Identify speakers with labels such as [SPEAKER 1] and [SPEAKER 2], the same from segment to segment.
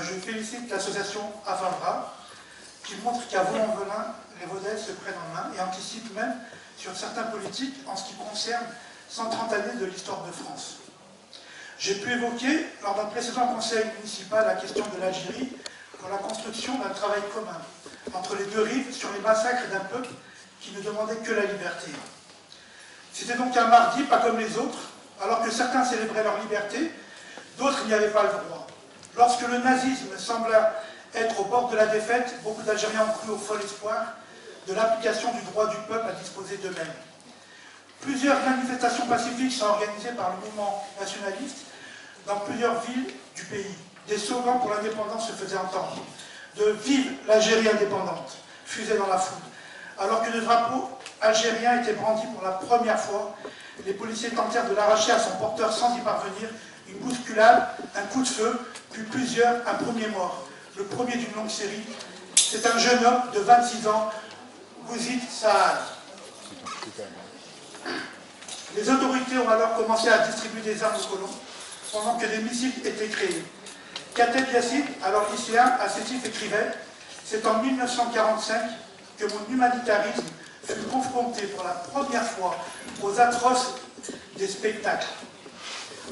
[SPEAKER 1] je félicite l'association Afavra qui montre qu'à Vaux-en-Velin, les Vaudais se prennent en main et anticipent même sur certains politiques en ce qui concerne 130 années de l'histoire de France. J'ai pu évoquer lors d'un précédent conseil municipal la question de l'Algérie pour la construction d'un travail commun entre les deux rives sur les massacres d'un peuple qui ne demandait que la liberté. C'était donc un mardi, pas comme les autres, alors que certains célébraient leur liberté, d'autres n'y avaient pas le droit. Lorsque le nazisme sembla être au bord de la défaite, beaucoup d'Algériens ont cru au fol espoir de l'application du droit du peuple à disposer d'eux-mêmes. Plusieurs manifestations pacifiques sont organisées par le mouvement nationaliste dans plusieurs villes du pays. Des slogans pour l'indépendance se faisaient entendre. De « Vive l'Algérie indépendante » fusaient dans la foule. Alors que le drapeau algérien était brandi pour la première fois, les policiers tentèrent de l'arracher à son porteur sans y parvenir. Une bousculade, un coup de feu, puis un premier mort. Le premier d'une longue série. C'est un jeune homme de 26 ans, Bouzid Saad. Les autorités ont alors commencé à distribuer des armes aux colons, pendant que des missiles étaient créés. Kateb Yassine, alors lycéen, à Sétif, écrivait « C'est en 1945 que mon humanitarisme fut confronté pour la première fois aux atroces des spectacles.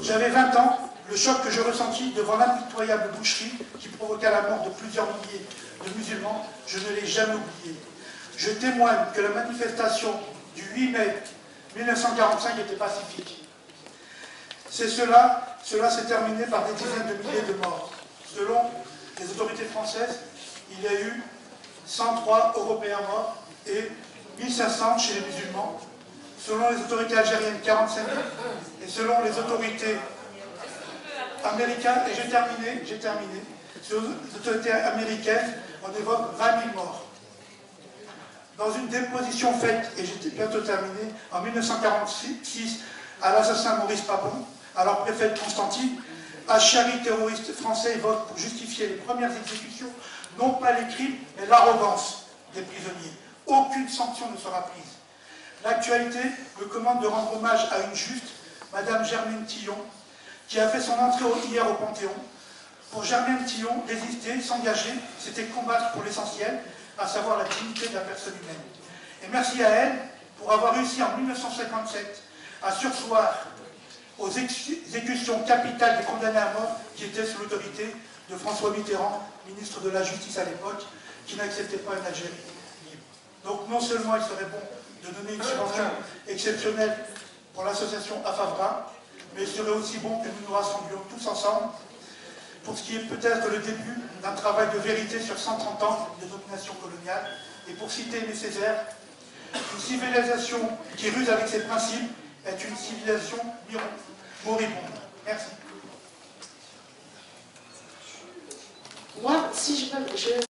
[SPEAKER 1] J'avais 20 ans, le choc que je ressentis devant l'impitoyable boucherie qui provoqua la mort de plusieurs milliers de musulmans, je ne l'ai jamais oublié. Je témoigne que la manifestation du 8 mai 1945 était pacifique. Cela s'est terminé par des dizaines de milliers de morts. Selon les autorités françaises, il y a eu 103 Européens morts et 1500 chez les musulmans. Selon les autorités algériennes, 45 000. Et selon les autorités américaines, et j'ai terminé, selon les autorités américaines, on évoque 20 000 morts. Dans une déposition faite, et j'étais bientôt terminé, en 1946, à l'assassin Maurice Papon, alors préfet de Constantine, Achari, terroriste français, évoque pour justifier les premières exécutions, non pas les crimes, mais l'arrogance des prisonniers. Aucune sanction ne sera prise. L'actualité me commande de rendre hommage à une juste, Madame Germaine Tillon, qui a fait son entrée hier au Panthéon. Pour Germaine Tillon, résister, s'engager, c'était combattre pour l'essentiel, à savoir la dignité de la personne humaine. Et merci à elle pour avoir réussi en 1957 à surseoir aux exécutions capitales des condamnés à mort qui étaient sous l'autorité de François Mitterrand, ministre de la Justice à l'époque, qui n'acceptait pas une Algérie libre. Donc non seulement il serait bon de donner une subvention exceptionnelle pour l'association Afavra, mais il serait aussi bon que nous nous rassemblions tous ensemble pour ce qui est peut-être le début d'un travail de vérité sur 130 ans de domination coloniale. Et pour citer Aimé Césaire, une civilisation qui ruse avec ses principes est une civilisation moribonde. Merci.
[SPEAKER 2] Moi, si je peux...